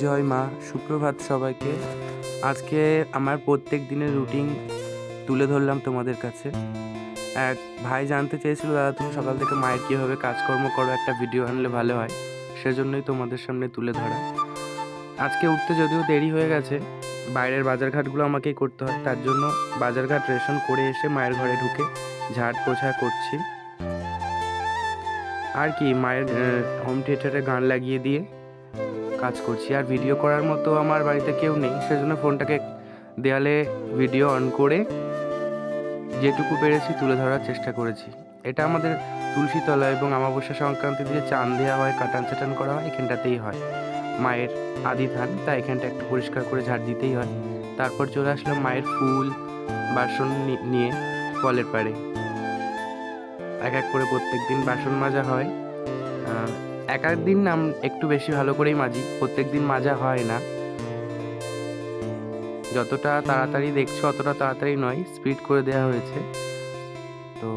জয় মা, সুপ্রভাত সবাইকে। আজকে আমার প্রত্যেক দিনের রুটিন তুলে ধরলাম তোমাদের কাছে। এক ভাই জানতে চেয়েছিল, দাদা তুমি সকাল থেকে মায়ের কীভাবে কাজকর্ম করো, একটা ভিডিও আনলে ভালো হয়। সেজন্যই তোমাদের সামনে তুলে ধরা। আজকে উঠতে যদিও দেরি হয়ে গেছে, বাইরের বাজারঘাটগুলো আমাকেই করতে হয়, তার জন্য বাজারঘাট রেশন করে এসে মায়ের ঘরে ঢুকে ঝাড় পোছা করছি। আর কি, মায়ের হোম থিয়েটারে গান লাগিয়ে দিয়ে কাজ করছি। আর ভিডিও করার মতো আমার বাড়িতে কেউ নেই, সেজন্য ফোনটাকে দেয়ালে ভিডিও অন করে যেটুকু পেরেছি তুলে ধরার চেষ্টা করেছি। এটা আমাদের তুলসীতলা এবং অমাবস্যা সংক্রান্তিতে যে চান দেওয়া হয়, কাটান চাটান করা হয়, এখানটাতেই হয়। মায়ের আদি ধান, তাই এখানটা একটু পরিষ্কার করে ঝাড় দিতেই হয়। তারপর চলে আসলাম মায়ের ফুল বাসন নিয়ে কলের পাড়ে। এক এক করে প্রত্যেক দিন বাসন মাজা হয়। এক এক দিন একটু বেশি ভালো করেই মাজি, প্রত্যেক দিন মাজা হয় না। যতটা তাড়াতাড়ি দেখছো অতটা তাড়াতাড়ি নয়, স্পিড করে দেওয়া হয়েছে। তো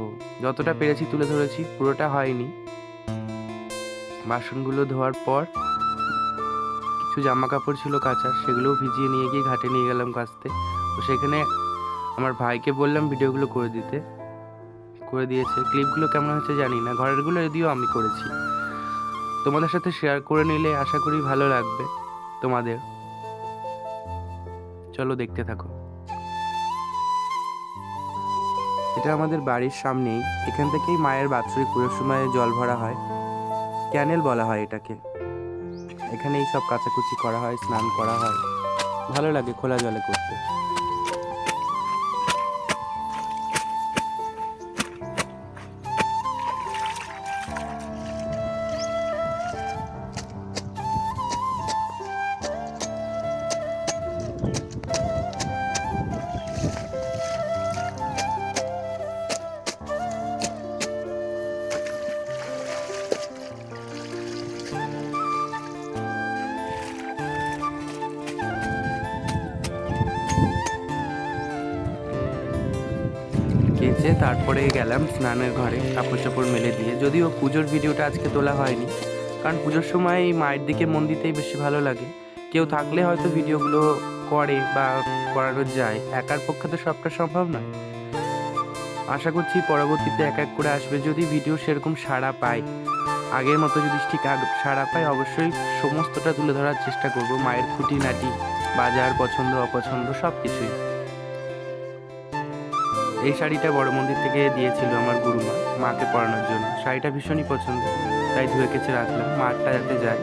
যতটা পেরেছি তুলে ধরেছি, পুরোটা হয়নি। বাসনগুলো ধোয়ার পর কিছু জামা কাপড় ছিল কাচার, সেগুলোও ভিজিয়ে নিয়ে গিয়ে ঘাটে নিয়ে গেলাম কাচতে। তো সেখানে আমার ভাইকে বললাম ভিডিওগুলো করে দিতে, করে দিয়েছে। ক্লিপগুলো কেমন হয়েছে জানি না, ঘরেরগুলো যদিও আমি করেছি। তোমাদের সাথে শেয়ার করে নিলে আশা করি ভালো লাগবে তোমাদের। চলো দেখতে থাকো। এটা আমাদের বাড়ির সামনেই, এখান থেকেই মায়ের বাৎসরিক পুজোর সময় জল ভরা হয়। ক্যানেল বলা হয় এটাকে। এখানেই সব কাচাকুচি করা হয়, স্নান করা হয়, ভালো লাগে খোলা জলে করতে। কেচে তারপরে গেলাম স্নানের ঘরে কাপড় চাপড় মেলে দিয়ে। যদিও পুজোর ভিডিওটা আজকে তোলা হয়নি, কারণ পুজোর সময় মায়ের দিকে মন দিতেই বেশি ভালো লাগে। কেউ থাকলে হয়তো ভিডিওগুলো করে বা করানো যায়, একার পক্ষে তো সবটা সম্ভব না। আশা করছি পরবর্তীতে এক এক করে আসবে, যদি ভিডিও সেরকম সাড়া পায়, আগের মতো যদি ঠিক সাড়া পায়, অবশ্যই সমস্তটা তুলে ধরার চেষ্টা করব। মায়ের খুঁটিনাটি, বাজার, পছন্দ অপছন্দ সব কিছুই। এই শাড়িটা বড় মন্দির থেকে দিয়েছিল আমার গুরুমা মাকে পরানোর জন্য। শাড়িটা ভীষণই পছন্দ, তাই ধুয়ে কেচে রাখলাম, মাঠটা যাতে যায়।